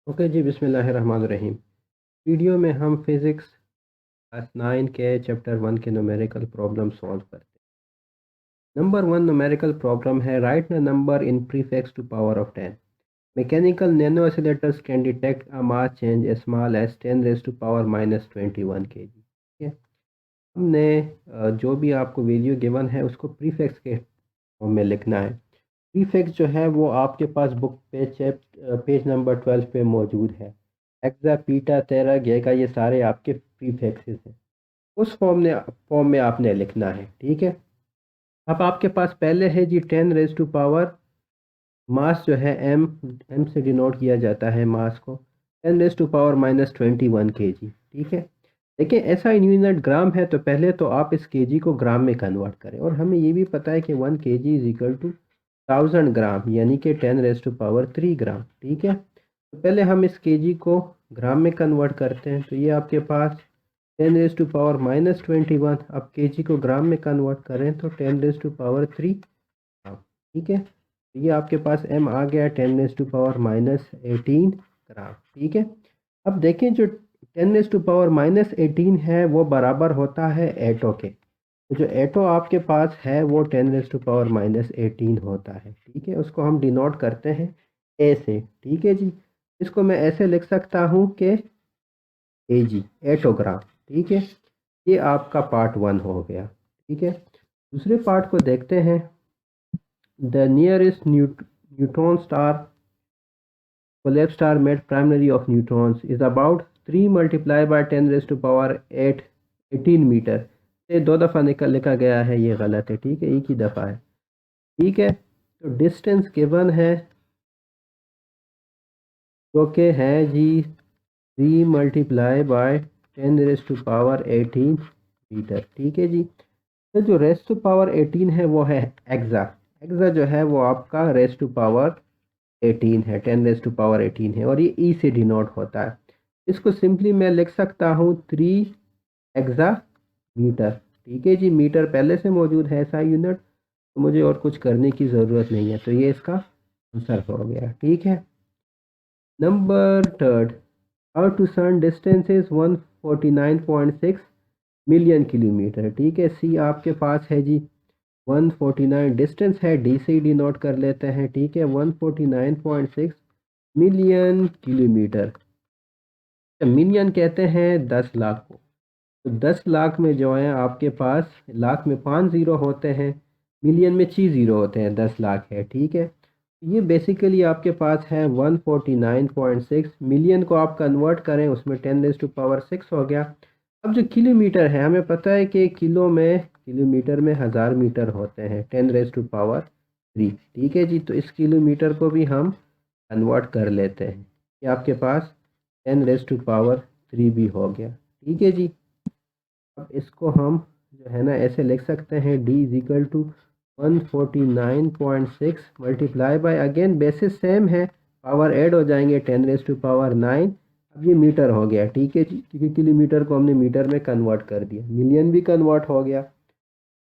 Okay जी, बिस्मिल्लाहिर्रहमानिर्रहीम। Video में हम फिज़िक्स क्लास 9 के चैप्टर 1 के न्यूमेरिकल प्रॉब्लम सॉल्व करते हैं। नंबर 1 न्यूमेरिकल प्रॉब्लम है, write the number in prefix to power of 10। Mechanical nano oscillators can detect a mass change as small as 10 raise to power minus 21 kg। ठीक है, हमने जो भी आपको वीडियो गिवन है उसको प्रीफिक्स के फॉर्म में लिखना है। प्रीफिक्स जो है वो आपके पास बुक पेज नंबर 12 पे मौजूद है। हेक्सा, पीटा, तेरा, गेगा, ये सारे आपके प्रीफिक्सेस हैं। उस फॉर्म में आपने लिखना है। ठीक है, अब आपके पास पहले है जी 10 रेज टू पावर, मास जो है एम से डिनोट किया जाता है मास को, 10 raise to power minus 21 kg। ठीक है, देखिए ऐसा यूनिट ग्राम है तो पहले तो आप इस केजी को ग्राम में कन्वर्ट करें, और हमें ये भी पता है कि 1 kg इज इक्वल टू 1000 ग्राम, यानी कि 10 रेज टू पावर 3 ग्राम। ठीक है, तो पहले हम इस केजी को ग्राम में कन्वर्ट करते हैं, तो ये आपके पास 10 रेज टू पावर माइनस 21। अब केजी को ग्राम में कन्वर्ट करें तो 10 रेज टू पावर 3 ग्राम। ठीक है, तो ये आपके पास एम आ गया 10 रेज टू पावर माइनस 18 ग्राम। ठीक है, अब देखें जो 10 रेज टू पावर माइनस 18 है वो बराबर होता है एटो के। तो जो एटो आपके पास है वो 10 रेज टू पावर माइनस 18 होता है। ठीक है, उसको हम डिनोट करते हैं ए से। ठीक है जी, इसको मैं ऐसे लिख सकता हूँ कि ए जी, एटोग्राम। ठीक है, ये आपका पार्ट 1 हो गया। ठीक है, दूसरे पार्ट को देखते हैं। The nearest neutron star collapse star made primary of neutrons is about 3 multiplied by 10 raised to power 8 18 metre. ये दो दफ़ा लिखा गया है, ये गलत है। ठीक है, एक ही दफ़ा है। ठीक है, तो डिस्टेंस गिवन है जो कि है जी 3 multiply by 10 raise to power 18 metre. ठीक है जी, तो जो रेज टू पावर 18 है वो है एक्सा। एक्सा जो है वो आपका रेज टू पावर 18 है, 10 रेज टू पावर 18 है, और ये ई से डिनोट होता है। इसको सिंपली मैं लिख सकता हूँ 3 एक्सा मीटर। ठीक है जी, मीटर पहले से मौजूद है ऐसा यूनिट, तो मुझे और कुछ करने की ज़रूरत नहीं है, तो ये इसका आंसर हो गया। ठीक है, number third, earth to sun distance is 149.6 million kilometre. ठीक है, सी आपके पास है जी 149 डिस्टेंस है, डी से ही डिनोट कर लेते हैं। ठीक है, 149.6 मिलियन किलोमीटर। मिलियन कहते हैं 10 लाख को, तो 10 लाख में जो है आपके पास, लाख में 5 ज़ीरो होते हैं, मिलियन में 6 ज़ीरो होते हैं, 10 लाख है। ठीक है, ये बेसिकली आपके पास है 149.6 मिलियन को आप कन्वर्ट करें, उसमें 10 रेज़ टू पावर 6 हो गया। अब जो किलोमीटर है, हमें पता है कि किलोमीटर में 1000 मीटर होते हैं, 10 रेज़ टू पावर 3। ठीक है जी, तो इस किलोमीटर को भी हम कन्वर्ट कर लेते हैं, ये आपके पास 10 रेज़ टू पावर 3 भी हो गया। ठीक है जी, अब इसको हम जो है ना ऐसे लिख सकते हैं, d is equal to 149.6 multiply by, again basis same है, पावर ऐड हो जाएंगे, 10 रेज टू पावर 9। अब ये मीटर हो गया। ठीक है जी, क्योंकि किलोमीटर को हमने मीटर में कन्वर्ट कर दिया, मिलियन भी कन्वर्ट हो गया।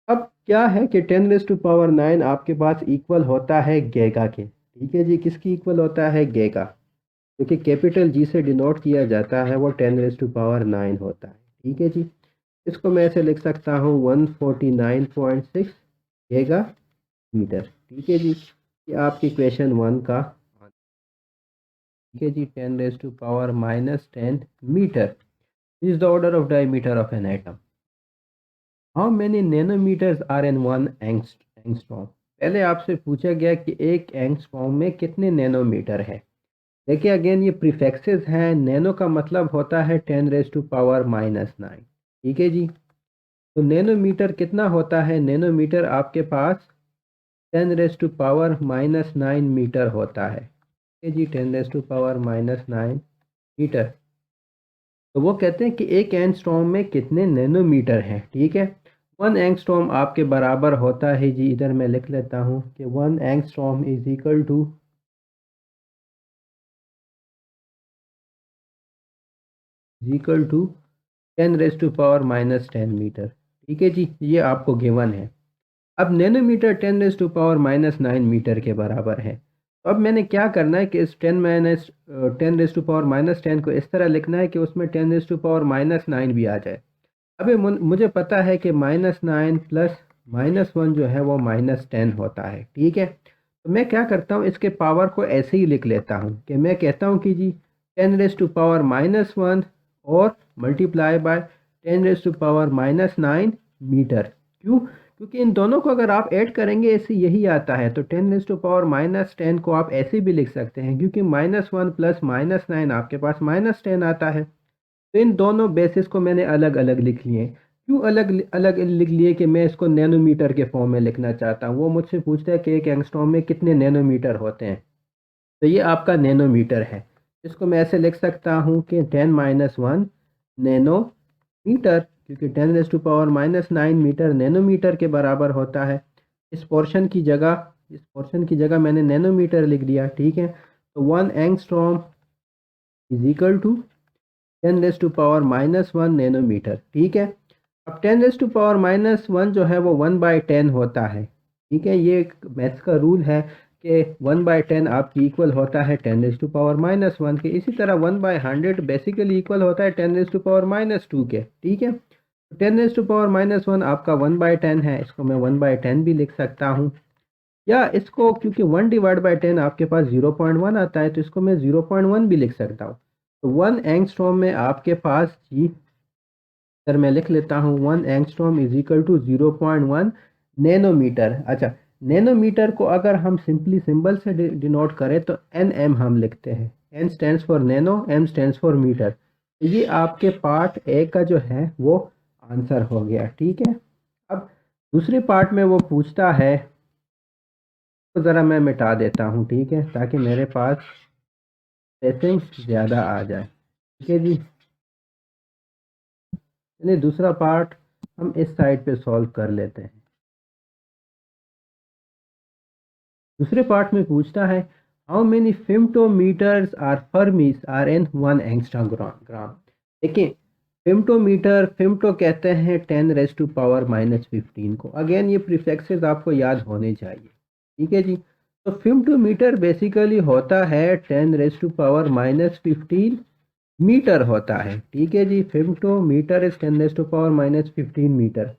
अब क्या है कि 10 रेज टू पावर 9 आपके पास इक्वल होता है गीगा के। ठीक है जी, किसकी इक्वल होता है? गीगा, क्योंकि कैपिटल जी से डिनोट किया जाता है, वो 10 रेज टू पावर 9 होता है। ठीक है जी, इसको मैं ऐसे लिख सकता हूँ 149.6 गीगा मीटर। ठीक है जी, ये आपकी क्वेश्चन 1 का आंसर। ठीक है जी, 10 raise to power minus 10 metre is the order of diameter of an atom. How many nanometres are in 1 angstrom. पहले आपसे पूछा गया कि एक एंगस्ट्रॉम में कितने नैनोमीटर है। देखिए अगेन ये प्रीफिक्सेस हैं, नैनो का मतलब होता है 10 रेज टू पावर माइनस 9। ठीक है जी, तो नैनोमीटर कितना होता है? नैनोमीटर आपके पास 10 raise to power minus 9 metre होता है। ठीक है जी, 10 raise to power minus 9 metre. तो वो कहते हैं कि एक एंगस्ट्रॉम में कितने नैनोमीटर हैं। ठीक है, 1 एंगस्ट्रॉम आपके बराबर होता है जी, इधर मैं लिख लेता हूँ कि 1 angstrom is equal to 10 raise to power minus 10 metre. ठीक है जी, ये आपको गिवन है। अब nanometre 10 raise to power minus 9 metre के बराबर है, तो अब मैंने क्या करना है कि इस 10⁻10⁻10 को इस तरह लिखना है कि उसमें 10⁻−9 भी आ जाए। अभी मुझे पता है कि -9 प्लस -1 जो है वो -10 होता है, ठीक है। तो मैं क्या करता हूँ, इसके पावर को ऐसे ही लिख लेता हूँ कि मैं कहता हूँ कि जी 10⁻−1 और मल्टीप्लाई बाय 10⁻−9 मीटर। क्यों? क्योंकि इन दोनों को अगर आप ऐड करेंगे ऐसे यही आता है। तो 10⁻10 को आप ऐसे भी लिख सकते हैं, क्योंकि -1 प्लस -9 आपके पास -10 आता है। तो इन दोनों बेसिस को मैंने अलग अलग लिख लिए। क्यों अलग अलग लिख लिए? कि मैं इसको नैनोमीटर के फॉर्म में लिखना चाहता हूँ। वो मुझसे पूछता है कि एक एंगस्ट्रॉम में कितने नैनोमीटर होते हैं। तो ये आपका नैनोमीटर है। इसको मैं ऐसे लिख सकता हूँ कि 10⁻1 नैनोमीटर, क्योंकि 10⁻9 मीटर नैनोमीटर के बराबर होता है। इस पोर्शन की जगह मैंने नैनोमीटर लिख दिया, ठीक है। तो 1 angstrom is equal to 10⁻⁻1 nanometre, ठीक है। अब 10⁻⁻1 जो है वो 1/10 होता है, ठीक है। ये एक मैथ्स का रूल है कि 1/10 आपकी इक्वल होता है 10⁻1 के। इसी तरह 1/100 बेसिकली इक्वल होता है 10⁻2 के, ठीक है। 10⁻1 आपका 1/10 है, इसको मैं 1/10 भी लिख सकता हूँ। या इसको, क्योंकि 1/10 आपके पास 0.1 आता है, तो इसको मैं 0.1 भी लिख सकता हूँ। तो 1 एंगस्ट्रॉम में आपके पास जी, सर मैं लिख लेता हूँ 1 angstrom is equal to 0.1 nanometre. अच्छा, नैनोमीटर को अगर हम सिंपली सिंबल से डिनोट करें तो NM हम लिखते हैं। N stands for nano, M stands for metre. ये आपके पार्ट ए का जो है वो आंसर हो गया, ठीक है। अब दूसरे पार्ट में वो पूछता है, तो ज़रा मैं मिटा देता हूँ, ठीक है, ताकि मेरे पास स्पेसिंग ज़्यादा आ जाए, ठीक है जी। चलिए दूसरा पार्ट हम इस साइड पे सॉल्व कर लेते हैं। दूसरे पार्ट में पूछता है how many femtometers are fermis are in 1 angstrom. देखिए, फेम्टो कहते हैं 10⁻⁻15 को। अगेन ये प्रीफिक्सेस आपको याद होने चाहिए, ठीक है जी। तो फेम्टोमीटर बेसिकली होता है 10⁻⁻15 मीटर होता है, ठीक है जी। फेम्टोमीटर इज 10⁻⁻15 मीटर।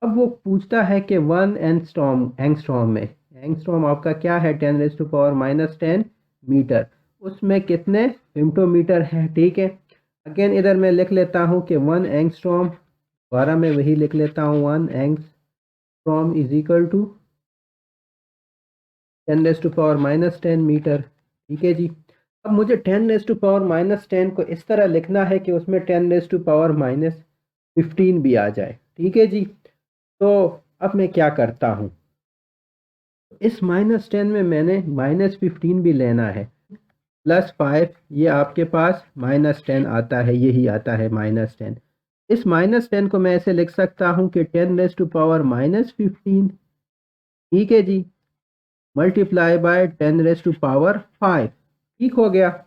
अब वो पूछता है कि 1 एंगस्ट्रॉम में, एंगस्ट्रॉम आपका क्या है 10⁻10 मीटर, उसमें कितने फेम्टोमीटर हैं, ठीक है। अगेन इधर मैं लिख लेता हूँ कि 1 एंगस्ट्रॉम, दोबारा मैं वही लिख लेता हूँ 1 angstrom is equal to 10⁻10 metre, ठीक है जी। अब मुझे 10⁻10 को इस तरह लिखना है कि उसमें 10⁻15 भी आ जाए, ठीक है जी। तो अब मैं क्या करता हूँ, इस -10 में मैंने -15 भी लेना है, +5, ये आपके पास -10 आता है, यही आता है -10। इस -10 को मैं ऐसे लिख सकता हूँ कि 10⁻15, ठीक है जी, मल्टीप्लाई बाय 10⁻5, ठीक हो गया।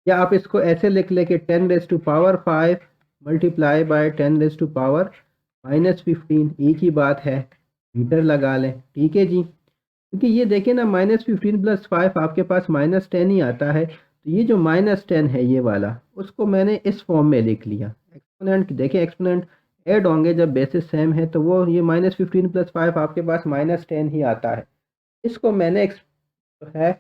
या आप इसको ऐसे लिख ले कि 10⁻5 मल्टीप्लाई बाय 10⁻15, एक ही बात है, मीटर लगा लें, ठीक है जी। क्योंकि ये देखें ना, -15 + 5 आपके पास -10 ही आता है। तो ये जो -10 है ये वाला, उसको मैंने इस फॉर्म में लिख लिया। एक्सपोनेंट देखें, एक्सपोनेंट ऐड होंगे जब बेसिस सेम है, तो वो ये -15 + 5 आपके पास -10 ही आता है। इसको मैंने है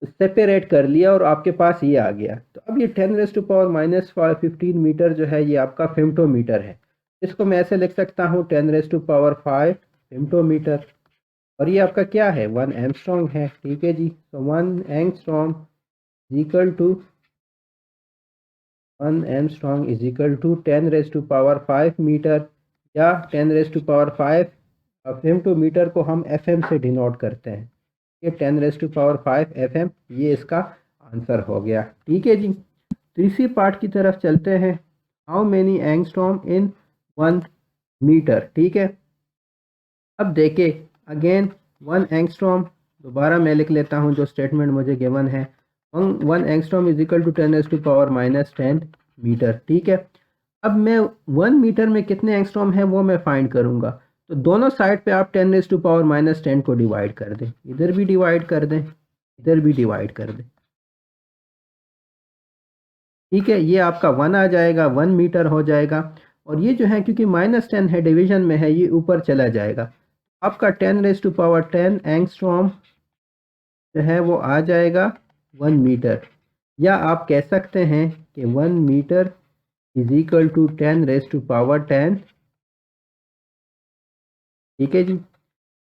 सेपरेट कर लिया और आपके पास ये आ गया। तो अब ये 10⁻⁻15 मीटर जो है ये आपका फेम्टोमीटर है। इसको मैं ऐसे लिख सकता हूँ 10⁻5 फेम्टोमीटर। और ये आपका क्या है, 1 एंगस्ट्रॉम है, ठीक है जी। तो 1 एंगस्ट्रॉम इक्वल टू 10⁻5 मीटर, या 10⁻5 फेम्टोमीटर को हम FM से डिनोट करते हैं। ये 10⁻5 FM, ये इसका आंसर हो गया, ठीक है जी। तीसरी पार्ट की तरफ चलते हैं, how many angstrom in 1 metre, ठीक है। अब देखे, अगेन 1 एंगस्ट्रॉम, दोबारा मैं लिख लेता हूँ जो स्टेटमेंट मुझे गिवन है। 1 angstrom is equal to 10⁻⁻10 metre, ठीक है। अब मैं 1 मीटर में कितने एंगस्ट्रॉम है वो मैं फाइंड करूँगा। तो दोनों साइड पे आप 10⁻10 को डिवाइड कर दें, इधर भी डिवाइड कर दें, इधर भी डिवाइड कर दें। ठीक है, ये आपका 1 आ जाएगा, 1 मीटर हो जाएगा। और ये जो है क्योंकि -10 है, डिवीजन में है, ये ऊपर चला जाएगा। आपका 10⁻10 एंगस्ट्रॉम जो है वो आ जाएगा 1 मीटर। या आप कह सकते हैं कि 1 मीटर इज इक्वल टू 10⁻10। ठीक है जी,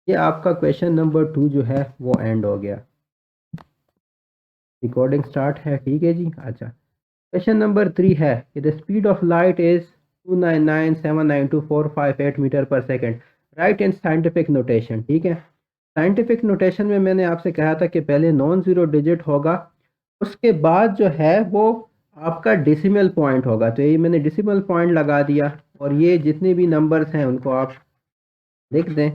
ये आपका क्वेश्चन नंबर 2 जो है वो एंड हो गया। रिकॉर्डिंग स्टार्ट है। ठीक है जी। अच्छा, क्वेश्चन नंबर 3 है कि the speed of light is 299792458 metre पर second, write in scientific notation. ठीक है, साइंटिफिक नोटेशन में मैंने आपसे कहा था कि पहले नॉन ज़ीरो डिजिट होगा, उसके बाद जो है वो आपका डेसिमल पॉइंट होगा। तो ये मैंने डेसिमल पॉइंट लगा दिया और ये जितने भी नंबर्स हैं उनको आप लिख दें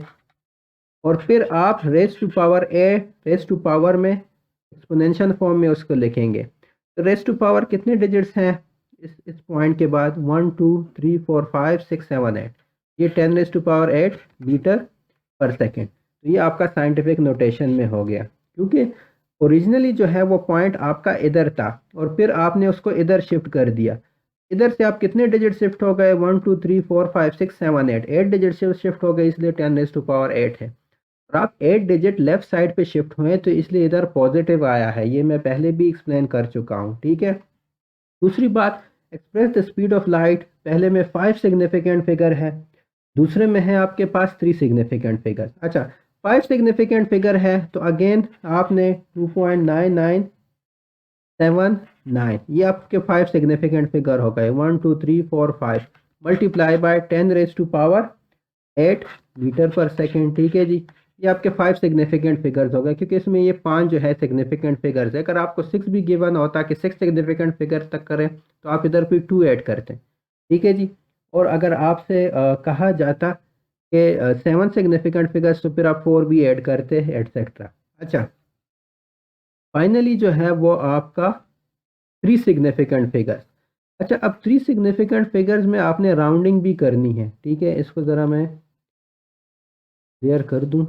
और फिर आप raise to power raise to power में एक्सपोनेंशियल फॉर्म में उसको लिखेंगे। तो रेस टू पावर कितने डिजिट्स हैं इस पॉइंट के बाद? 1 2 3 4 5 6 7 8। ये 10⁻8 मीटर पर सेकेंड। तो ये आपका साइंटिफिक नोटेशन में हो गया, क्योंकि ओरिजिनली जो है वो पॉइंट आपका इधर था और फिर आपने उसको इधर शिफ्ट कर दिया। इधर से आप कितने डिजिट शिफ्ट हो गए? 1 2 3 4 5 6 7 8, 8 डिजिट शिफ्ट हो गए, इसलिए 10⁻8 है। और आप 8 डिजिट लेफ्ट साइड पे शिफ्ट हुए तो इसलिए इधर पॉजिटिव आया है। ये मैं पहले भी एक्सप्लेन कर चुका हूँ। ठीक है, दूसरी बात, express the speed of light. पहले में 5 सिग्निफिकेंट फिगर है, दूसरे में है आपके पास 3 सिग्निफिकेंट फिगर। अच्छा, 5 सिग्निफिकेंट फिगर है तो अगेन आपने 2.9979, ये आपके 5 सिग्निफिकेंट फिगर हो गए। 1 2 3 4 5 मल्टीप्लाई बाय 10⁻8 मीटर पर सेकेंड। ठीक है जी, ये आपके 5 सिग्निफिकेंट फिगर्स हो गए, क्योंकि इसमें ये 5 जो है सिग्निफिकेंट फिगर्स है। अगर आपको 6 भी गिवन होता कि 6 सिग्निफिकेंट फिगर तक करें तो आप इधर भी 2 ऐड करते हैं। ठीक है जी, और अगर आपसे कहा जाता कि 7 सिग्निफिकेंट फिगर्स तो फिर आप 4 भी ऐड करते हैं, एटसेट्रा। अच्छा, फाइनली जो है वो आपका 3 सिग्निफिकेंट फिगर्स। अच्छा, अब 3 सिग्निफिकेंट फिगर्स में आपने राउंडिंग भी करनी है। ठीक है, इसको ज़रा मैं क्लियर कर दूं।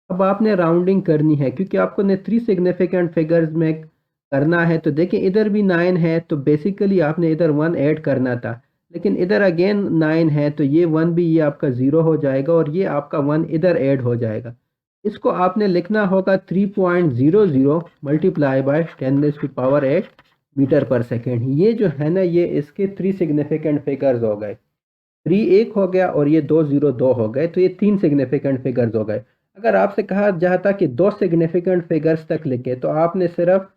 अब आपने राउंडिंग करनी है क्योंकि आपको ने 3 सिग्निफिकेंट फिगर्स में करना है। तो देखिए इधर भी 9 है तो बेसिकली आपने इधर 1 ऐड करना था, लेकिन इधर अगेन 9 है तो ये 1 भी ये आपका 0 हो जाएगा और ये आपका 1 इधर ऐड हो जाएगा। इसको आपने लिखना होगा 3.00 मल्टीप्लाई बाय 10⁻8 मीटर पर सेकेंड। ये जो है ना, ये इसके 3 सिग्निफिकेंट फिगर्स हो गए। 3 एक हो गया और ये 2 0 2 हो गए, तो ये 3 सिग्निफिकेंट फिगर्स हो गए। अगर आपसे कहा जाता कि 2 सिग्निफिकेंट फिगर्स तक लिखे तो आपने सिर्फ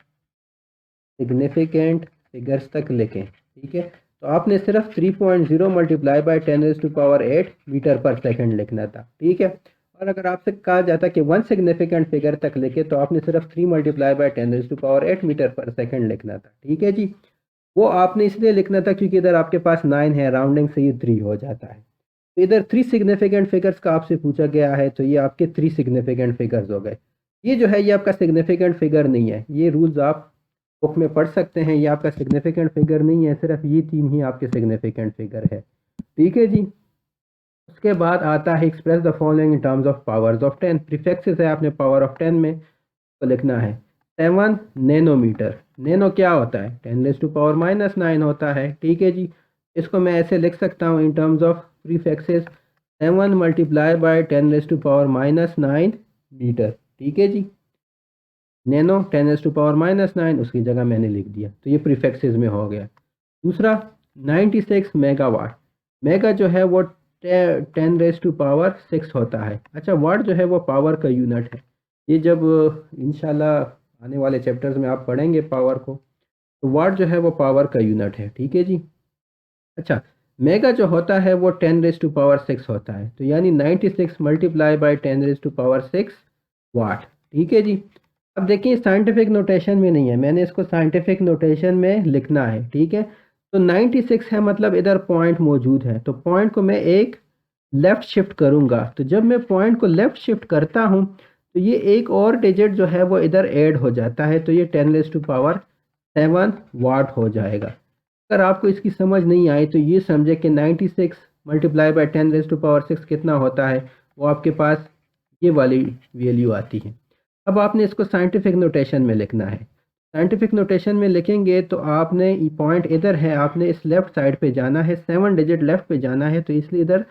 सिग्निफिकेंट फिगर्स तक लिखें। ठीक है, तो आपने सिर्फ 3.0 मल्टीप्लाई बाय 10⁻8 मीटर पर सेकेंड लिखना था। ठीक है, और अगर आपसे कहा जाता कि 1 सिग्निफिकेंट फिगर तक लिखे तो आपने सिर्फ 3 मल्टीप्लाई बाय 10⁻8 मीटर पर सेकेंड लिखना था। ठीक है जी, वो आपने इसलिए लिखना था क्योंकि इधर आपके पास 9 है, राउंडिंग से ये 3 हो जाता है। तो इधर 3 सिग्निफिकेंट फिगर्स का आपसे पूछा गया है, तो ये आपके 3 सिग्निफिकेंट फिगर्स हो गए। ये जो है ये आपका सिग्निफिकेंट फिगर नहीं है, ये रूल्स आप बुक में पढ़ सकते हैं। ये आपका सिग्निफिकेंट फिगर नहीं है, सिर्फ ये 3 ही आपके सिग्निफिकेंट फिगर है। ठीक है जी, उसके बाद आता है express the following in terms of powers of 10। Prefixes है, आपने पावर ऑफ 10 में तो लिखना है 7 नैनोमीटर। नैनो क्या होता है? 10⁻⁻9 होता है। ठीक है जी, इसको मैं ऐसे लिख सकता हूँ in terms of prefixes 7 multiply by 10⁻9 metre. ठीक है जी, नैनो 10⁻9 उसकी जगह मैंने लिख दिया, तो ये प्रीफिक्सेस में हो गया। दूसरा 96 मेगावाट। मेगा जो है वो 10⁻6 होता है। अच्छा, वाट जो है वो पावर का यूनिट है। ये जब इंशाल्लाह आने वाले चैप्टर्स में आप पढ़ेंगे पावर को, तो वाट जो है वो पावर का यूनिट है। ठीक है जी। अच्छा, मेगा जो होता है वो 10⁻6 होता है, तो यानी 96 मल्टीप्लाई बाय 10⁻6 वाट। ठीक है जी, अब देखिए साइंटिफिक नोटेशन में नहीं है, मैंने इसको साइंटिफिक नोटेशन में लिखना है। ठीक है, तो 96 है मतलब इधर पॉइंट मौजूद है, तो पॉइंट को मैं एक लेफ़्ट शिफ्ट करूँगा। तो जब मैं पॉइंट को लेफ़्ट शिफ्ट करता हूँ तो ये एक और डिजिट जो है वो इधर ऐड हो जाता है, तो ये 10⁻7 वाट हो जाएगा। अगर आपको इसकी समझ नहीं आई तो ये समझे कि 96 मल्टीप्लाई बाय 10⁻6 कितना होता है, वो आपके पास ये वाली वैल्यू आती है। अब आपने इसको साइंटिफिक नोटेशन में लिखना है। साइंटिफिक नोटेशन में लिखेंगे तो आपने पॉइंट इधर है, आपने इस लेफ्ट साइड पे जाना है, 7 डिजिट लेफ्ट पे जाना है, तो इसलिए इधर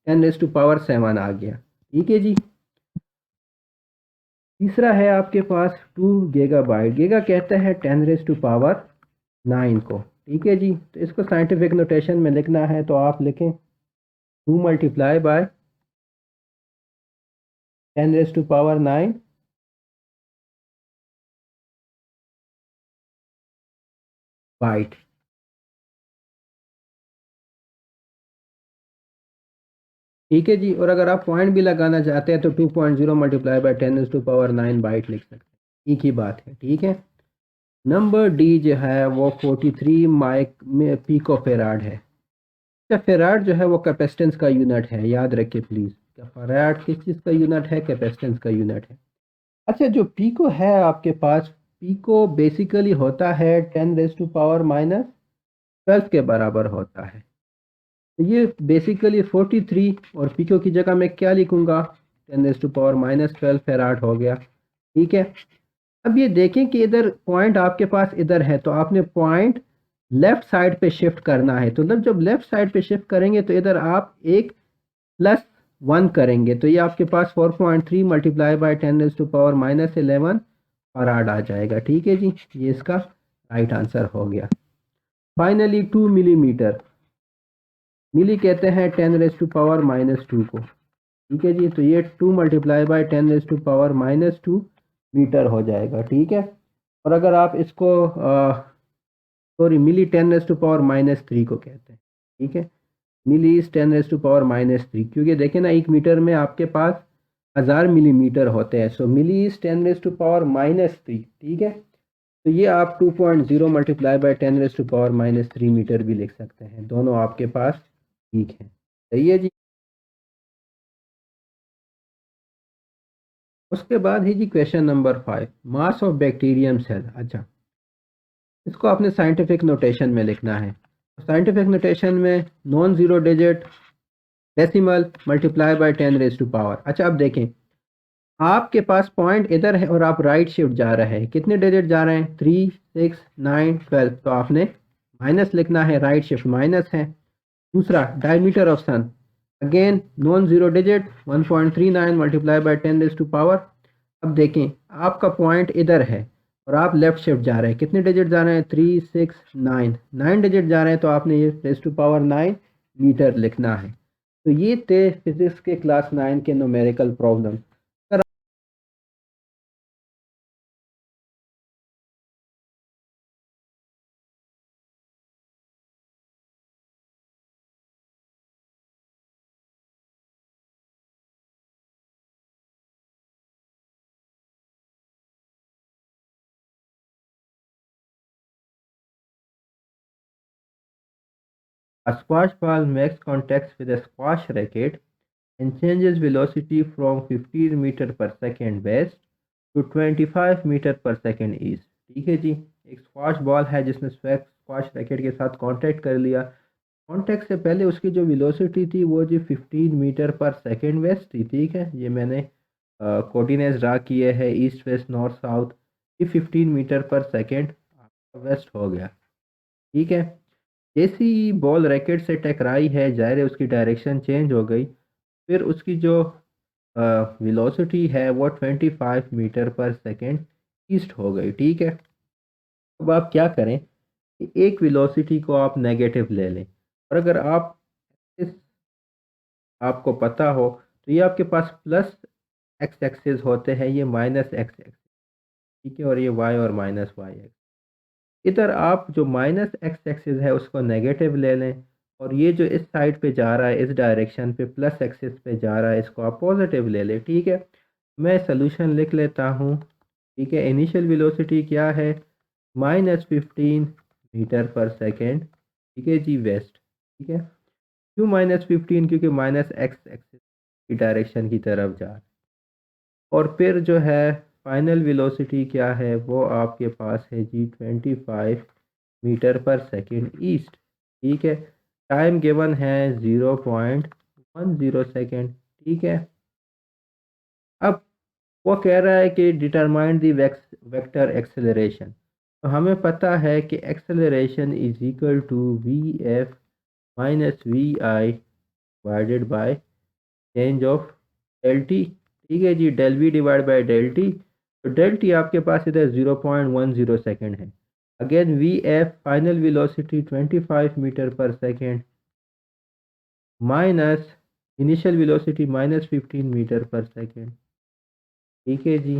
10⁻7 आ गया। ठीक है जी। तीसरा है आपके पास 2 गीगाबाइट। गीगा कहते हैं 10⁻9 को। ठीक है जी। तो इसको साइंटिफिक नोटेशन में लिखना है तो आप लिखें 2 मल्टीप्लाई बाय 10⁻9 बाइट। ठीक है जी। और अगर आप पॉइंट भी लगाना चाहते हैं तो 2.0 मल्टीप्लाई बाय 10⁻9 बाइट लिख सकते हैं। एक ही बात है। ठीक है। नंबर डी जो है वो 43 माइक में पिको फेराड है। अच्छा, फेराड जो है वो कैपेसिटेंस का यूनिट है, याद रखिए प्लीज़। क्या फेराड किस चीज़ का यूनिट है? कैपेसिटेंस का यूनिट है। अच्छा, जो पिको है आपके पास, पिको बेसिकली होता है 10⁻12 के बराबर होता है। तो ये बेसिकली 43, और पिको की जगह मैं क्या लिखूंगा? 10⁻12 फेराड हो गया। ठीक है। अब ये देखें कि इधर पॉइंट आपके पास इधर है, तो आपने पॉइंट लेफ्ट साइड पे शिफ्ट करना है। तो जब लेफ्ट साइड पे शिफ्ट करेंगे तो इधर आप एक +1 करेंगे, तो ये आपके पास 4.3 मल्टीप्लाई बाय 10⁻11 फराड आ जाएगा। ठीक है जी। ये इसका राइट आंसर हो गया। Finally 2 millimetre. मिली कहते हैं 10⁻2 को। ठीक है जी। तो ये 2 मल्टीप्लाई बाय 10⁻2 मीटर हो जाएगा। ठीक है। और अगर आप इसको सॉरी, मिली 10⁻3 को कहते हैं। ठीक है। मिली इज 10⁻3, क्योंकि देखें ना, 1 मीटर में आपके पास 1000 मिलीमीटर होते हैं। सो मिली इज 10⁻3। ठीक है। तो ये आप 2.0 मल्टीप्लाई बाय 10⁻3 मीटर भी लिख सकते हैं। दोनों आपके पास ठीक है। सही है जी। उसके बाद है जी question number 5, mass of bacterium cell. अच्छा, इसको आपने साइंटिफिक नोटेशन में लिखना है। साइंटिफिक नोटेशन में non zero digit decimal multiply by 10⁻। अच्छा, अब देखें, आपके पास पॉइंट इधर है और आप राइट शिफ्ट जा रहे हैं। कितने डिजिट जा रहे हैं? 3, 6, 9, 12। तो आपने माइनस लिखना है, राइट शिफ्ट माइनस है। दूसरा, diameter of sun, again non zero digit 1.39 multiply by 10⁻। अब देखें, आपका पॉइंट इधर है और आप लेफ्ट शिफ्ट जा रहे हैं। कितने डिजिट जा रहे हैं? 3, 6, 9 डिजिट जा रहे हैं। तो आपने ये 10⁻9 मीटर लिखना है। तो ये थे फिजिक्स के क्लास 9 के numerical problem. A squash ball makes contact with a squash racket and changes velocity from 15 metre पर सेकेंड वेस्ट टू 25 मीटर पर सेकेंड ईस्ट। ठीक है जी। एक स्क्वाश बॉल है जिसने स्क्वाश रैकेट के साथ कांटेक्ट कर लिया। कांटेक्ट से पहले उसकी जो वेलोसिटी थी वो जी 15 मीटर पर सेकेंड वेस्ट थी। ठीक है। ये मैंने कोऑर्डिनेट्स ड्रा किए हैं, ईस्ट वेस्ट नॉर्थ साउथ। ये 15 मीटर पर सेकेंड वेस्ट हो गया। ठीक है। जैसी ही बॉल रैकेट से टकराई है, जाहिर है उसकी डायरेक्शन चेंज हो गई। फिर उसकी जो वेलोसिटी है वो 25 मीटर पर सेकेंड ईस्ट हो गई। ठीक है। अब आप क्या करें कि एक वेलोसिटी को आप नेगेटिव ले लें, और अगर आप इस आपको पता हो तो ये आपके पास प्लस एक्स एक्सिस होते हैं, ये माइनस एक्स एक्सिस। ठीक है। और ये वाई और माइनस वाई एक्स। इधर आप जो माइनस एक्स एक्सिस है उसको नेगेटिव ले लें, और ये जो इस साइड पे जा रहा है, इस डायरेक्शन पे प्लस एक्सिस पे जा रहा है, इसको आप पॉजिटिव ले लें। ठीक है। मैं सोल्यूशन लिख लेता हूँ। ठीक है। इनिशियल वेलोसिटी क्या है? -15 मीटर पर सेकेंड। ठीक है जी, वेस्ट। ठीक है। क्यों -15? क्योंकि माइनस एक्स एक्सिस की डायरेक्शन की तरफ जा रहा है। और फिर जो है फाइनल वेलोसिटी क्या है? वो आपके पास है जी 25 मीटर पर सेकेंड ईस्ट। ठीक है। टाइम गिवन है 0.10 सेकेंड। ठीक है। अब वो कह रहा है कि डिटरमाइन द वेक्टर एक्सेलरेशन। तो हमें पता है कि acceleration is equal to V F minus V I divided by change of del T. ठीक है जी, del V divide by del T. तो डेल टी आपके पास इधर 0.10 सेकेंड है। Again V F final velocity 25 metre पर second minus initial velocity minus 15 metre पर सेकेंड। ठीक है जी,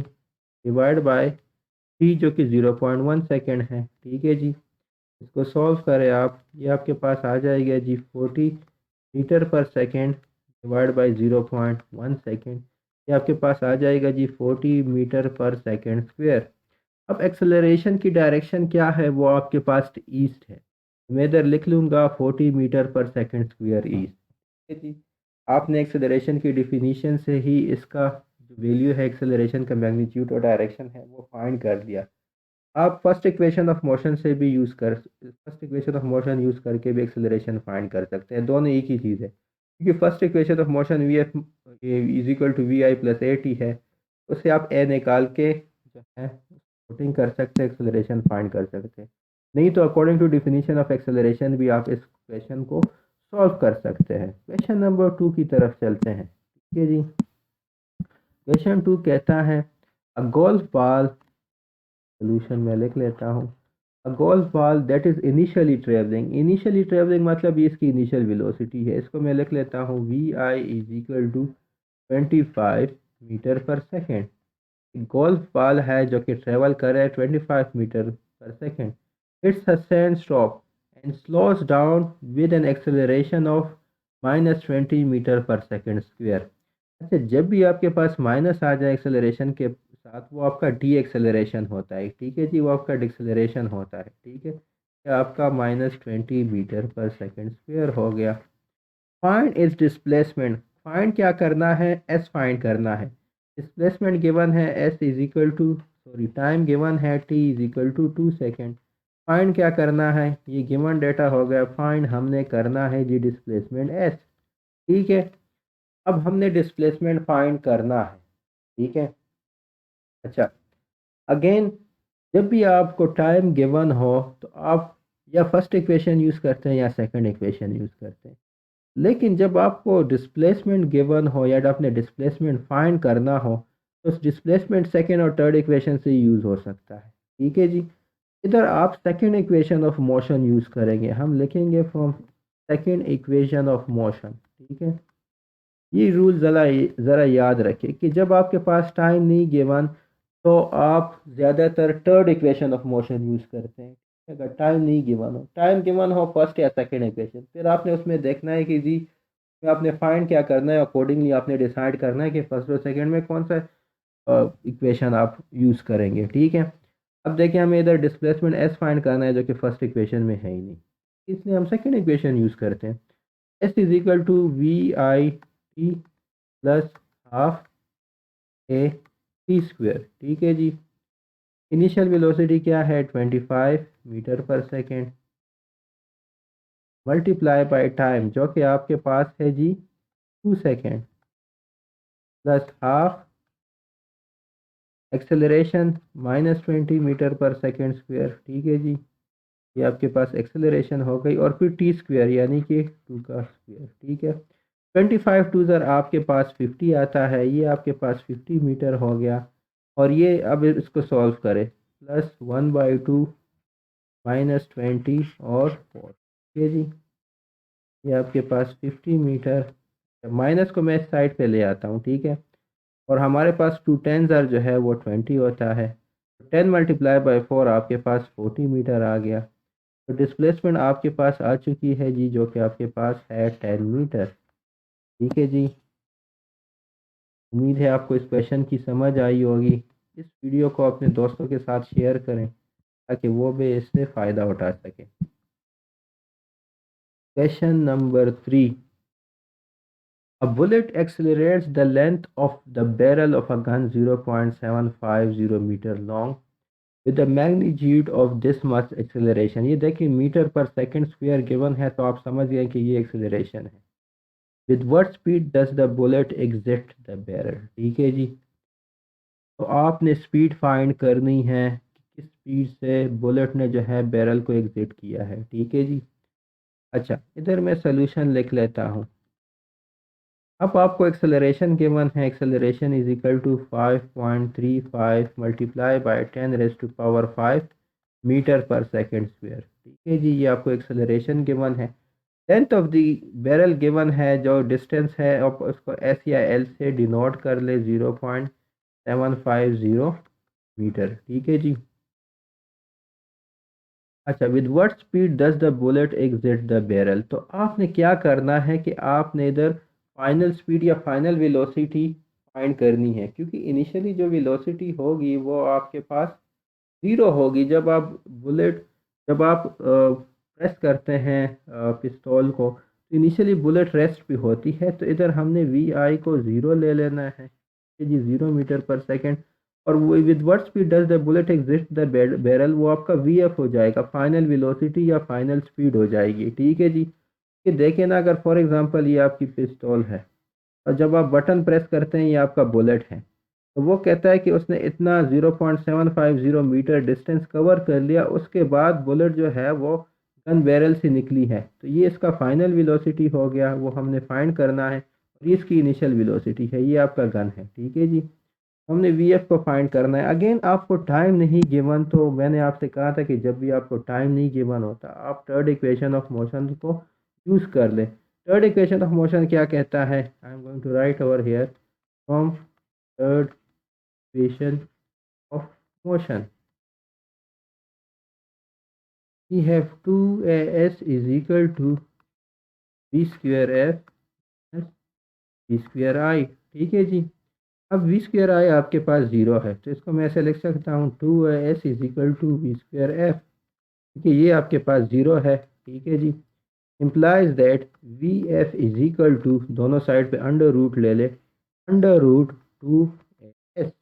डिवाइड बाय टी जो कि 0.1 सेकेंड है। ठीक है जी, इसको सॉल्व करें आप, ये आपके पास आ जाएगा जी 40 मीटर पर सेकेंड डिवाइड बाय 0.1 सेकेंड। ये आपके पास आ जाएगा जी 40 मीटर पर सेकेंड स्क्वेयर। अब एक्सेलरेशन की डायरेक्शन क्या है, वो आपके पास ईस्ट है। मैं इधर लिख लूँगा 40 मीटर पर सेकेंड स्क्वेयर ईस्ट। ठीक है जी, आपने एक्सेलरेशन की डिफिनीशन से ही इसका जो वैल्यू है एक्सेलरेशन का मैग्नीट्यूड और डायरेक्शन है वो फाइंड कर दिया। आप फर्स्ट इक्वेशन ऑफ मोशन से भी first equation of motion use करके भी एक्सेलरेशन फाइंड कर सकते हैं। दोनों एक ही चीज़ है, क्योंकि first equation of motion V F is equal to V I plus A T है। उससे आप ए निकाल के जो है पुटिंग कर सकते हैं, एक्सेलरेशन फाइंड कर सकते हैं। नहीं तो according to definition of acceleration भी आप इस क्वेश्चन को सॉल्व कर सकते हैं। क्वेश्चन नंबर 2 की तरफ चलते हैं। ठीक है जी, क्वेश्चन 2 कहता है अ गोल्फ बॉल, सोल्यूशन में लिख लेता हूँ। अ golf ball that is initially travelling मतलब ये इसकी इनिशियल वेलोसिटी है। इसको मैं लिख लेता हूँ V I is equal to 25 metre पर सेकेंड। गोल्फ बॉल है जो कि ट्रेवल कर रहा है 25 मीटर पर second. It's a stand stop and slows down with an acceleration of -20 metre पर सेकेंड स्क्वेयर। अच्छा, जब भी आपके पास माइनस आ जाए एक्सेलरेशन के साथ, वो आपका डी एक्सेलरेशन होता है। ठीक है जी, वो आपका डिक्सेलरेशन होता है। ठीक है, ये आपका -20 मीटर पर सेकेंड स्क्वेयर हो गया। फाइंड इज डिस्प्लेसमेंट, फाइंड क्या करना है, एस फाइंड करना है। डिस्प्लेसमेंट गिवन है S is equal to, sorry time given है T is equal to 2 second. Find क्या करना है, ये गिवन डेटा हो गया। फाइंड हमने करना है जी डिस्प्लेसमेंट एस। ठीक है, अब हमने डिस्प्लेसमेंट फाइंड करना है। ठीक है, अच्छा, अगेन जब भी आपको टाइम गिवन हो तो आप या फर्स्ट इक्वेशन यूज़ करते हैं या सेकंड इक्वेशन यूज़ करते हैं। लेकिन जब आपको डिस्प्लेसमेंट गिवन हो या आपने डिस्प्लेसमेंट फाइंड करना हो तो उस डिस्प्लेसमेंट सेकंड और थर्ड इक्वेशन से यूज़ हो सकता है। ठीक है जी, इधर आप second equation of motion use करेंगे। हम लिखेंगे from second equation of motion. ठीक है, ये रूल ज़रा याद रखें कि जब आपके पास टाइम नहीं गिवन तो आप ज़्यादातर third equation of motion use करते हैं। अगर टाइम नहीं गिवन हो, टाइम गिवन हो फर्स्ट या सेकंड इक्वेशन, फिर आपने उसमें देखना है कि जी आपने फाइंड क्या करना है। अकॉर्डिंगली आपने डिसाइड करना है कि फर्स्ट और सेकंड में कौन सा इक्वेशन आप यूज़ करेंगे। ठीक है, अब देखिए हमें इधर डिस्प्लेसमेंट एस फाइंड करना है जो कि फर्स्ट इक्वेशन में है ही नहीं, इसलिए हम सेकंड इक्वेशन यूज़ करते हैं। S is equal to V I T plus half A T square. ठीक है जी, इनिशियल वेलोसिटी क्या है 25 मीटर पर सेकेंड मल्टीप्लाई बाय टाइम जो कि आपके पास है जी 2 second plus half acceleration -20 metre पर सेकेंड स्क्वेयर। ठीक है जी, ये आपके पास एक्सेलरेशन हो गई और फिर टी स्क्वेयर यानी कि 2 का स्क्वेयर। ठीक है, 25 टू ज़र आपके पास 50 आता है, ये आपके पास 50 मीटर हो गया। और ये अब इसको सॉल्व करें, +1/2 -20 और 4। ठीक है जी, ये आपके पास 50 मीटर, माइनस को मैं इस साइड पे ले आता हूँ। ठीक है, और हमारे पास 2 10 जो है वो 20 होता है। 10 मल्टीप्लाई बाय 4 आपके पास 40 मीटर आ गया। तो डिस्प्लेसमेंट आपके पास आ चुकी है जी जो कि आपके पास है 10 मीटर। ठीक है जी, उम्मीद है आपको इस क्वेश्चन की समझ आई होगी। इस वीडियो को अपने दोस्तों के साथ शेयर करें ताकि वो भी इससे फ़ायदा उठा सकें। Question number 3, a bullet accelerates the length of the barrel of a gun 0.750 meter long with the magnitude of this much acceleration। ये देखिए metre per second square given है तो आप समझ गए कि ये एक्सेलरेशन है। With what speed does the bullet exit the barrel. ठीक है जी, तो आपने स्पीड फाइंड करनी है कि किस स्पीड से बुलेट ने जो है बैरल को एग्जिट किया है। ठीक है जी। अच्छा, इधर मैं सोल्यूशन लिख लेता हूँ। अब आपको एक्सेलरेशन गिवन है, acceleration is equal to 5.35 multiply by 10⁻⁵ metre पर सेकेंड स्क्वेयर। ठीक है जी, ये आपको एक्सेलरेशन गिवन है। Length of the barrel given है, जो डिस्टेंस है आप उसको एस या एल से डिनोट कर ले, 0.750 मीटर। ठीक है जी। अच्छा, with what speed does the bullet exit the barrel. तो आपने क्या करना है कि आपने इधर फाइनल स्पीड या फाइनल वेलोसिटी फाइंड करनी है, क्योंकि इनिशियली जो वेलोसिटी होगी वो आपके पास ज़ीरो होगी। जब आप प्रेस करते हैं पिस्तौल को, तो इनिशियली बुलेट रेस्ट पे होती है। तो इधर हमने वी आई को ज़ीरो ले लेना है जी, 0 मीटर पर सेकेंड। और वो with what speed does the bullet exit the barrel, वो आपका वी एफ हो जाएगा, फाइनल वेलोसिटी या फाइनल स्पीड हो जाएगी। ठीक है जी। कि देखें ना, अगर फॉर एग्जांपल ये आपकी पिस्तौल है और जब आप बटन प्रेस करते हैं ये आपका बुलेट है, तो वो कहता है कि उसने इतना 0.750 मीटर डिस्टेंस कवर कर लिया, उसके बाद बुलेट जो है वो गन बैरल से निकली है। तो ये इसका फाइनल वेलोसिटी हो गया, वो हमने फाइंड करना है। और ये इसकी इनिशियल वेलोसिटी है, ये आपका गन है। ठीक है जी। हमने वी एफ को फाइंड करना है। अगेन आपको टाइम नहीं गिवन, तो मैंने आपसे कहा था कि जब भी आपको टाइम नहीं गिवन होता, आप थर्ड इक्वेशन ऑफ मोशन को यूज़ कर लें। थर्ड इक्वेशन ऑफ मोशन क्या कहता है, I am going to write over here from third equation of motion, we have 2as is equal to v square f plus v square I। ठीक है जी। अब v square आई आपके पास zero है, तो इसको मैं ऐसे लिख सकता हूँ 2as is equal to V square F. ठीक है, ये आपके पास ज़ीरो है। ठीक है जी। Implies that V F is equal to, दोनों साइड पे अंडर रूट ले ले, अंडर रूट 2s।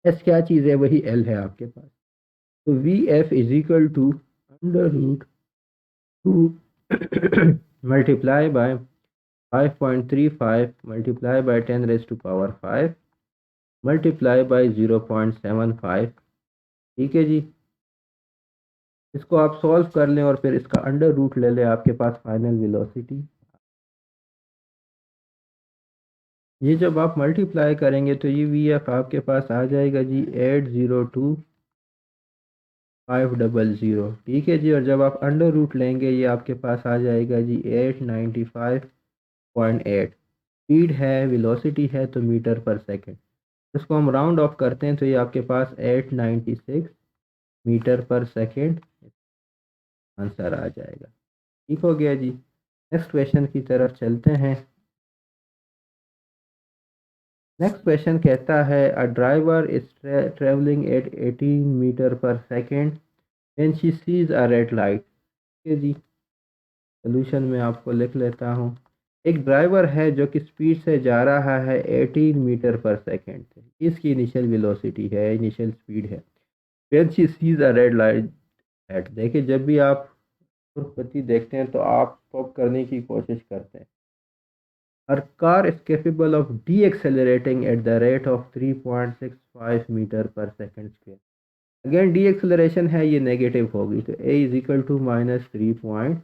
एस क्या चीज़ है, वही एल है आपके पास। तो V F is equal to under root 2 multiply by 5.35 multiply by 10⁻⁵ multiply by 0.75। ठीक है जी। इसको आप सॉल्व कर लें और फिर इसका अंडर रूट ले लें, आपके पास फाइनल वेलोसिटी। ये जब आप मल्टीप्लाई करेंगे तो ये वी एफ आपके पास आ जाएगा जी 802,500। ठीक है जी। और जब आप अंडर रूट लेंगे ये आपके पास आ जाएगा जी 895.8। स्पीड है, वेलोसिटी है, तो मीटर पर सेकेंड। इसको हम राउंड ऑफ करते हैं तो ये आपके पास 896 मीटर पर सेकेंड आंसर आ जाएगा। ठीक हो गया जी। नेक्स्ट क्वेश्चन की तरफ चलते हैं। नेक्स्ट क्वेश्चन कहता है a driver is travelling at 18 metre पर second when she sees a red light. ठीक है जी। सोल्यूशन में आपको लिख लेता हूँ। एक ड्राइवर है जो कि स्पीड से जा रहा है 18 मीटर पर सेकेंड से, इसकी इनिशियल वेलोसिटी है, इनिशियल स्पीड है। When she sees a red light at, देखिए जब भी आप बत्ती देखते हैं तो आप स्टॉप करने की कोशिश करते हैं। Her car is capable of deaccelerating at the rate of 3.65 metre पर सेकेंड स्क्वायर। अगेन डीएक्सेलरेशन है, ये नेगेटिव होगी, तो a is equal to -3 point,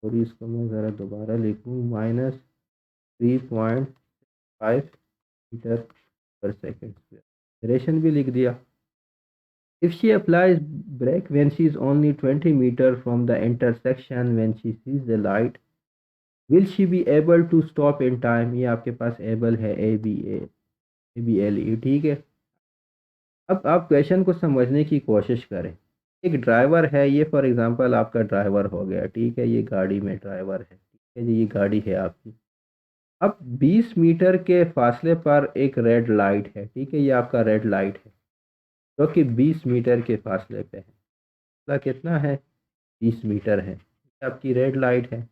और इसको मैं ज़रा दोबारा लिखूँ, -3.5 मीटर पर सेकेंड स्क्वायर। एक्सेलरेशन भी लिख दिया। If she applies brake when she is only 20 meter from the intersection when she sees the light, will she be able to stop in time. ये आपके पास एबल है, ABLE। ठीक है। अब आप क्वेश्चन को समझने की कोशिश करें। एक ड्राइवर है, ये फॉर एग्जांपल आपका ड्राइवर हो गया। ठीक है, ये गाड़ी में ड्राइवर है। ठीक है जी, ये गाड़ी है आपकी। अब 20 मीटर के फासले पर एक रेड लाइट है। ठीक है, ये आपका रेड लाइट है जो कि 20 मीटर के फासले पे है। फासला कितना है, 20 मीटर है। ये आपकी रेड लाइट है।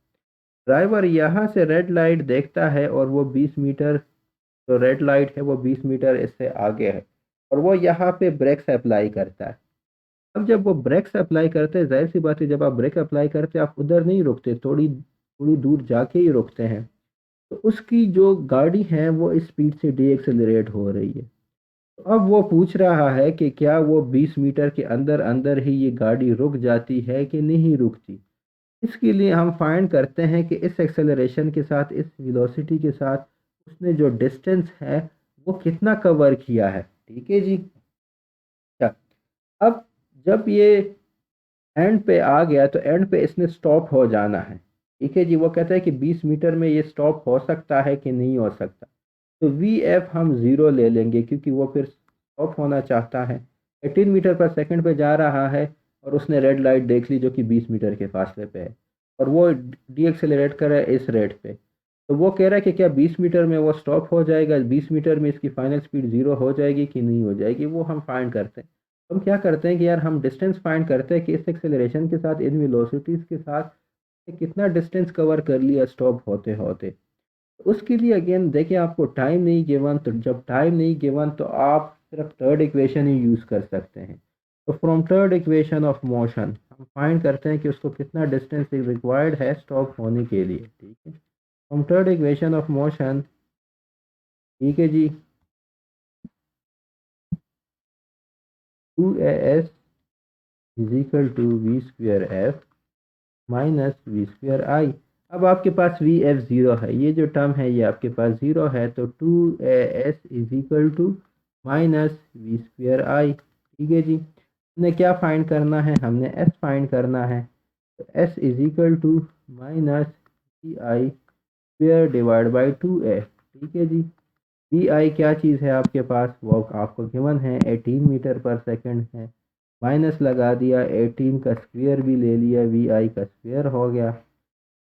ड्राइवर यहाँ से रेड लाइट देखता है और वो 20 मीटर, जो रेड लाइट है वो 20 मीटर इससे आगे है, और वो यहाँ पे ब्रेक्स अप्लाई करता है। अब जब वो ब्रेक्स अप्लाई करते हैं, जाहिर सी बात है जब आप ब्रेक अप्लाई करते हैं आप उधर नहीं रुकते, थोड़ी थोड़ी दूर जाके ही रुकते हैं। तो उसकी जो गाड़ी है वो इस स्पीड से डीएक्सेलरेट हो रही है। तो अब वो पूछ रहा है कि क्या वो 20 मीटर के अंदर अंदर ही ये गाड़ी रुक जाती है कि नहीं रुकती। इसके लिए हम फाइंड करते हैं कि इस एक्सेलरेशन के साथ, इस वेलोसिटी के साथ उसने जो डिस्टेंस है वो कितना कवर किया है। ठीक है जी। अच्छा, अब जब ये एंड पे आ गया तो एंड पे इसने स्टॉप हो जाना है। ठीक है जी। वो कहता है कि 20 मीटर में ये स्टॉप हो सकता है कि नहीं हो सकता। तो वी एफ हम ज़ीरो ले लेंगे क्योंकि वो फिर स्टॉप होना चाहता है। 18 मीटर पर सेकंड पे जा रहा है और उसने रेड लाइट देख ली जो कि 20 मीटर के फासले पे है, और वो डी एक्सेलरेट कर रहा है इस रेट पे। तो वो कह रहा है कि क्या 20 मीटर में वो स्टॉप हो जाएगा, 20 मीटर में इसकी फाइनल स्पीड ज़ीरो हो जाएगी कि नहीं हो जाएगी, वो हम फाइंड करते हैं। हम क्या करते हैं कि यार हम डिस्टेंस फाइंड करते हैं कि इस एक्सेलरेशन के साथ, इन वेलोसिटीज़ के साथ कितना डिस्टेंस कवर कर लिया स्टॉप होते होते। तो उसके लिए अगेन देखिए, आपको टाइम नहीं गिवन, तो जब टाइम नहीं गिवन तो आप सिर्फ थर्ड इक्वेशन ही यूज़ कर सकते हैं। तो from third equation of motion हम फाइंड करते हैं कि उसको कितना डिस्टेंस रिक्वायर्ड है स्टॉप होने के लिए। ठीक है। From third equation of motion, ठीक है जी, 2as is equal to V square F minus V square I. अब आपके पास वी एफ ज़ीरो है, ये जो टर्म है ये आपके पास ज़ीरो है, तो 2as is equal to minus V square I. ठीक है जी। हमने क्या फाइंड करना है, हमने एस फाइंड करना है। तो S is equal to minus V I square divide by 2a। ठीक है जी। वी आई क्या चीज़ है आपके पास, वो आपको गिवन है 18 मीटर पर सेकंड है। माइनस लगा दिया, 18 का स्क्वेयर भी ले लिया, वी आई का स्क्वेयर हो गया,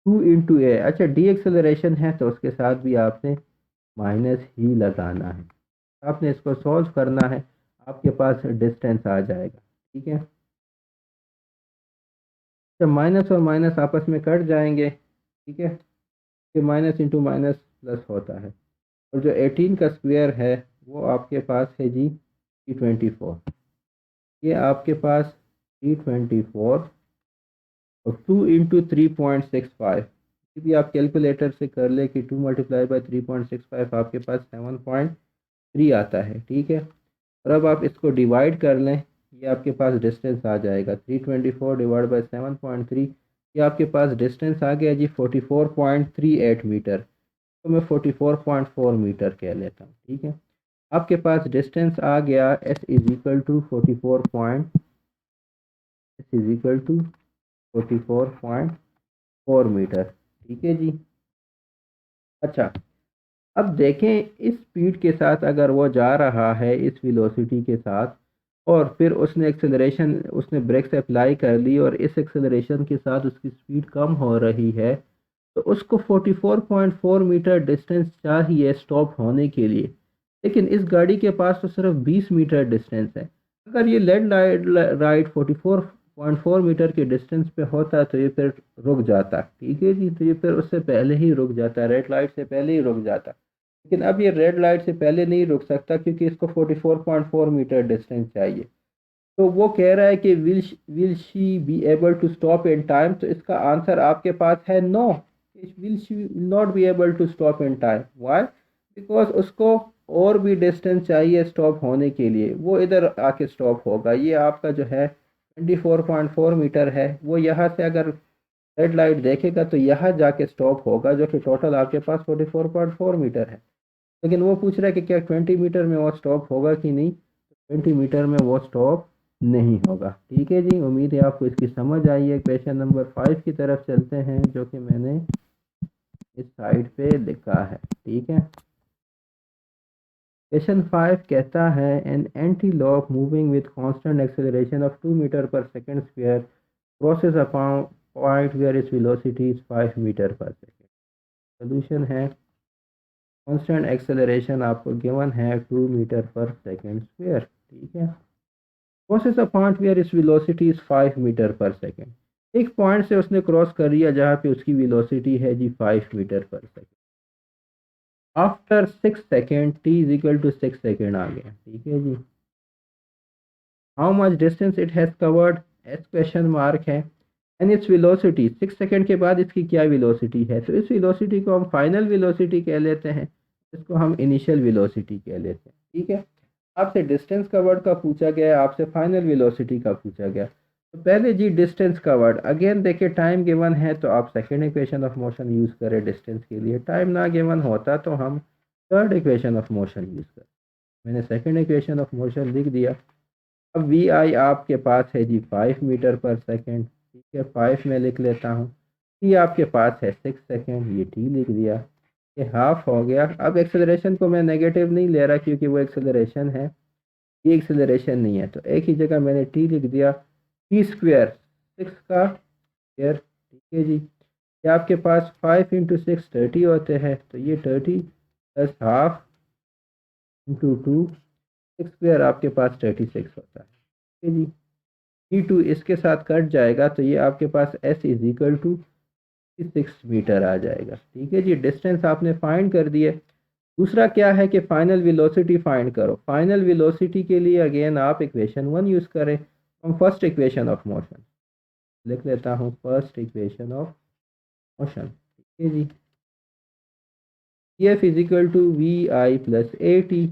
2 इंटू ए। अच्छा, डी एक्सेलरेशन है तो उसके साथ भी आपने माइनस ही लगाना है। आपने इसको सॉल्व करना है, आपके पास डिस्टेंस आ जाएगा। ठीक है। जब माइनस और माइनस आपस में कट जाएंगे, ठीक है, कि माइनस इंटू माइनस प्लस होता है। और जो 18 का स्क्वेयर है वो आपके पास है जी 324। ये आपके पास 324 और 2 इंटू 3.65, ये भी आप कैलकुलेटर से कर ले कि 2 × 3.65 आपके पास 7.3 आता है। ठीक है। और अब आप इसको डिवाइड कर लें, ये आपके पास डिस्टेंस आ जाएगा 324 डिवाइड बाई 7.3। ये आपके पास डिस्टेंस आ गया जी 44.38 मीटर। तो मैं 44.4 मीटर कह लेता हूँ। ठीक है। आपके पास डिस्टेंस आ गया S is equal to 44 metre. ठीक है जी। अच्छा, अब देखें इस स्पीड के साथ अगर वो जा रहा है इस वेलोसिटी के साथ, और फिर उसने एक्सेलरेशन, उसने ब्रेक्स अप्लाई कर ली और इस एक्सेलरेशन के साथ उसकी स्पीड कम हो रही है, तो उसको 44.4 मीटर डिस्टेंस चाहिए स्टॉप होने के लिए। लेकिन इस गाड़ी के पास तो सिर्फ 20 मीटर डिस्टेंस है। अगर ये लेड लाइट राइट 44.4 मीटर के डिस्टेंस पे होता तो ये फिर रुक जाता। ठीक है जी। तो ये फिर उससे पहले ही रुक जाता, रेड लाइट से पहले ही रुक जाता। लेकिन अब ये रेड लाइट से पहले नहीं रुक सकता क्योंकि इसको 44.4 मीटर डिस्टेंस चाहिए। तो वो कह रहा है कि will she be able to stop in time, तो इसका आंसर आपके पास है no. Will she not be able to stop in time. Why? Because उसको और भी डिस्टेंस चाहिए स्टॉप होने के लिए, वो इधर आके स्टॉप होगा। ये आपका जो है 24.4 मीटर है, वो यहाँ से अगर रेड लाइट देखेगा तो यहाँ जाके स्टॉप होगा, जो कि टोटल आपके पास 44.4 मीटर है। लेकिन वो पूछ रहा है कि क्या 20 मीटर में वो स्टॉप होगा कि नहीं। 20 मीटर में वो स्टॉप नहीं होगा। ठीक है जी। उम्मीद है आपको इसकी समझ आई है। क्वेश्चन नंबर 5 की तरफ चलते हैं, जो कि मैंने इस साइड पे लिखा है। ठीक है। क्वेश्चन 5 कहता है an antelope moving with constant acceleration of 2 metre per second square crosses a point where its velocity is 5 metre per second. Solution है, कांस्टेंट एक्सेलरेशन आपको गिवन है 2 मीटर पर सेकंड स्क्वायर। ठीक है। Crosses a point where its velocity is 5 metre per second. एक point से उसने cross कर लिया जहाँ पे उसकी वेलोसिटी है जी 5 metre per second. After 6 second T is equal to 6 second आ गया। ठीक है जी। How much distance it has covered, S question mark है। एंड इट्स वेलोसिटी 6 सेकंड के बाद इसकी क्या वेलोसिटी है, तो इस वेलोसिटी को हम फाइनल वेलोसिटी कह लेते हैं, इसको हम इनिशियल वेलोसिटी कह लेते हैं। ठीक है, आपसे डिस्टेंस कवर्ड का पूछा गया, आपसे फाइनल वेलोसिटी का पूछा गया। तो पहले जी डिस्टेंस कवर्ड, अगेन देखिए टाइम गिवन है तो आप second equation of motion use करें डिस्टेंस के लिए, टाइम ना गिवन होता तो हम third equation of motion use करें। मैंने सेकेंड इक्वेशन ऑफ मोशन लिख दिया। अब वी आई आपके पास है जी 5 मीटर पर सेकेंड, ठीक है 5 में लिख लेता हूँ। टी आपके पास है 6 सेकेंड, ये टी लिख दिया, ये हाफ हो गया। अब एक्सेलरेशन को मैं नेगेटिव नहीं ले रहा क्योंकि वो एक्सेलरेशन है, ये एक्सेलरेशन नहीं है, तो एक ही जगह मैंने टी लिख दिया। टी स्क्वेयर 6 का स्क्वेयर, ठीक है जी। ये आपके पास 5 × 6 30 होते हैं, तो ये 30 प्लस हाफ इंटू 2, 6 स्क्वेयर आपके पास 36 होता है, ठीक है जी। T2 इसके साथ कट जाएगा तो ये आपके पास S is equal to 6 metre आ जाएगा, ठीक है जी। डिस्टेंस आपने फाइंड कर दिए। दूसरा क्या है कि फाइनल वेलोसिटी फाइंड करो। फाइनल वेलोसिटी के लिए अगेन आप इक्वेशन 1 यूज़ करें, हम फर्स्ट इक्वेशन ऑफ मोशन लिख लेता हूँ, फर्स्ट इक्वेशन ऑफ मोशन, ठीक है जी। F is equal to V I plus A T,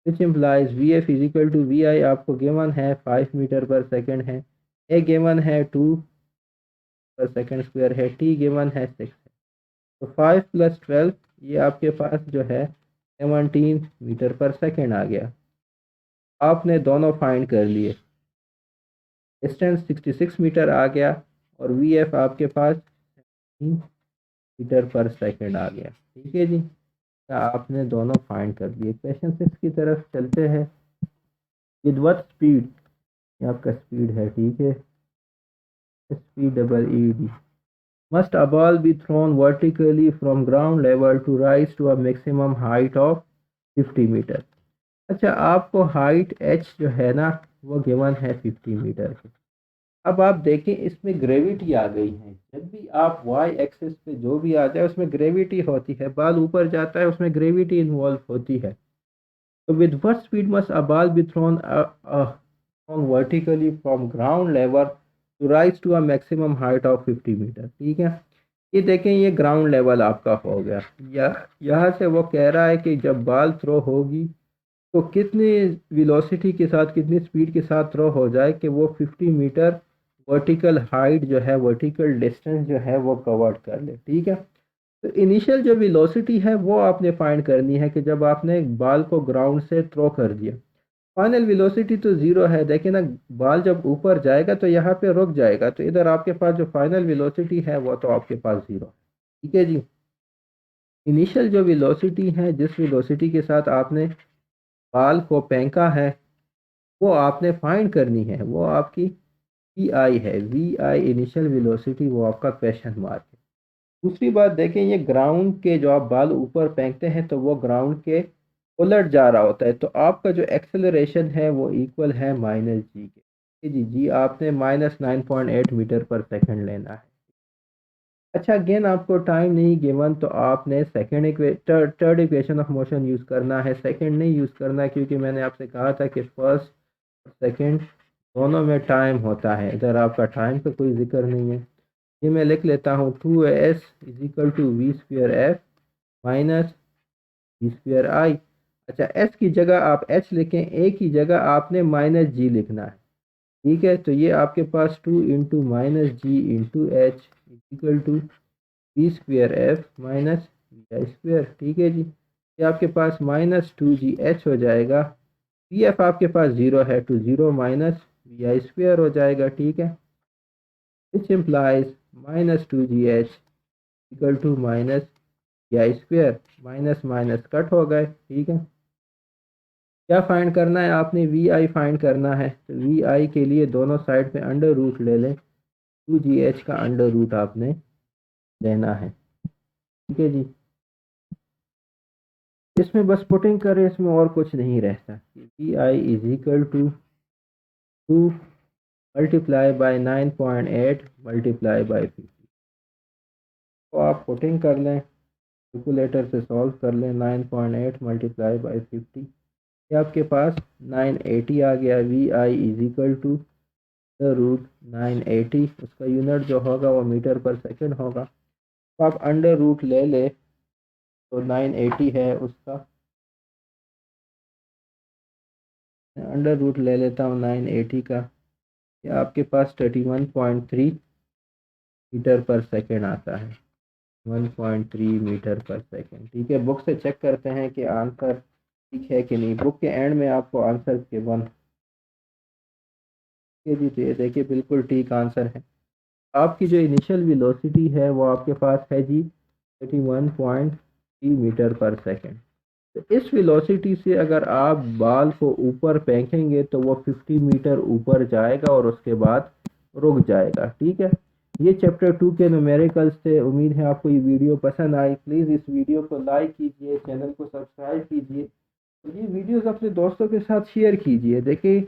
which implies V F is equal to V I आपको गिवन है 5 मीटर पर सेकेंड है, ए गिवन है 2 पर सेकेंड स्क्वायर है, टी गिवन है 6 है। तो 5 + 12 ये आपके पास जो है 17 मीटर पर सेकेंड आ गया। आपने दोनों फाइंड कर लिए, डिस्टेंस 66 मीटर आ गया और वी एफ आपके पास 3 मीटर पर सेकेंड आ गया, ठीक है जी। तो आपने दोनों फाइंड कर लिए। क्वेश्चन 6 की तरफ चलते हैं। विद व्हाट स्पीड, ये आपका स्पीड है, ठीक है, SPEED must a ball be thrown vertically from ground level to rise to a maximum height of 50 metre. अच्छा, आपको हाइट h जो है ना वो गिवन है 50 मीटर की। अब आप देखें इसमें ग्रेविटी आ गई है, जब भी आप y एक्सिस पे जो भी आ जाए उसमें ग्रेविटी होती है, बॉल ऊपर जाता है उसमें ग्रेविटी इन्वॉल्व होती है। तो with what speed must a ball be thrown vertically from ground level to rise to a maximum height of 50 metre, ठीक है। ये देखें ये ग्राउंड लेवल आपका हो गया, या यहाँ से वो कह रहा है कि जब बॉल थ्रो होगी तो कितनी वेलोसिटी के साथ, कितनी स्पीड के साथ थ्रो हो जाए कि वो 50 मीटर वर्टिकल हाइट जो है, वर्टिकल डिस्टेंस जो है वो कवर कर ले, ठीक है। तो इनिशियल जो वेलोसिटी है वो आपने फाइंड करनी है कि जब आपने बॉल को ग्राउंड से थ्रो कर दिया। फाइनल वेलोसिटी तो ज़ीरो है, देखिए ना बॉल जब ऊपर जाएगा तो यहाँ पे रुक जाएगा, तो इधर आपके पास जो फाइनल वेलोसिटी है वो तो आपके पास ज़ीरो है, ठीक है जी। इनिशियल जो वेलोसिटी है, जिस वेलोसिटी के साथ आपने बॉल को फेंका है वो आपने फाइंड करनी है, वो आपकी वी आई है, वी आई इनिशियल वेलोसिटी, वो आपका क्वेश्चन मार्क है। दूसरी बात देखें, ये ग्राउंड के जो आप बॉल ऊपर फेंकते हैं तो वो ग्राउंड के उलट जा रहा होता है, तो आपका जो एक्सेलरेशन है वो इक्वल है -g के, जी जी आपने -9.8 मीटर पर सेकेंड लेना है। अच्छा, अगेन आपको टाइम नहीं गिवन तो आपने third equation of motion use करना है, सेकंड नहीं यूज़ करना, क्योंकि मैंने आपसे कहा था कि फर्स्ट और सेकंड दोनों में टाइम होता है, इधर आपका टाइम का कोई जिक्र नहीं है। ये मैं लिख लेता हूँ 2s is equal to V square F minus V square I. अच्छा, s की जगह आप h लिखें, a की जगह आपने -g लिखना है, ठीक है। तो ये आपके पास 2 into -g into H equal to V square F minus V I square, ठीक है जी। ये आपके पास -2gh हो जाएगा, वी एफ आपके पास 0 है, तो 0 माइनस वी आई स्क्वेयर हो जाएगा, ठीक है। Which implies -2gh equal to minus V I square, minus minus cut हो गए, ठीक है। क्या फाइंड करना है आपने, वी आई फाइंड करना है, तो वी आई के लिए दोनों साइड पे अंडर रूट ले लें, 2gh का अंडर रूट आपने लेना है, ठीक है जी। इसमें बस पुटिंग करें, इसमें और कुछ नहीं रहता। V I is equal to 2 multiply by 9.8 multiply by 50। तो आप पुटिंग कर लें, कैलकुलेटर से सॉल्व कर लें, 9.8 मल्टीप्लाई बाई 50, ये आपके पास 980 आ गया। V I is equal to root 980, उसका यूनिट जो होगा वो मीटर पर सेकंड होगा। तो आप अंडर रूट ले ले तो 980 है उसका, अंडर रूट ले लेता हूँ 980 का, या आपके पास 31.3 मीटर पर सेकंड आता है, 1.3 मीटर पर सेकंड। ठीक है, बुक से चेक करते हैं कि आंसर ठीक है कि नहीं। बुक के एंड में आपको आंसर गिवन जी, तो ये देखिए बिल्कुल ठीक आंसर है। आपकी जो इनिशियल वेलोसिटी है वो आपके पास है जी 31.3 मीटर पर सेकंड। तो इस वेलोसिटी से अगर आप बाल को ऊपर फेंकेंगे तो वो 50 मीटर ऊपर जाएगा और उसके बाद रुक जाएगा। ठीक है, ये चैप्टर 2 के न्यूमेरिकल्स थे। उम्मीद है आपको ये वीडियो पसंद आई। प्लीज़ इस वीडियो को लाइक कीजिए, चैनल को सब्सक्राइब कीजिए, और ये वीडियोस अपने दोस्तों के साथ शेयर कीजिए। देखिए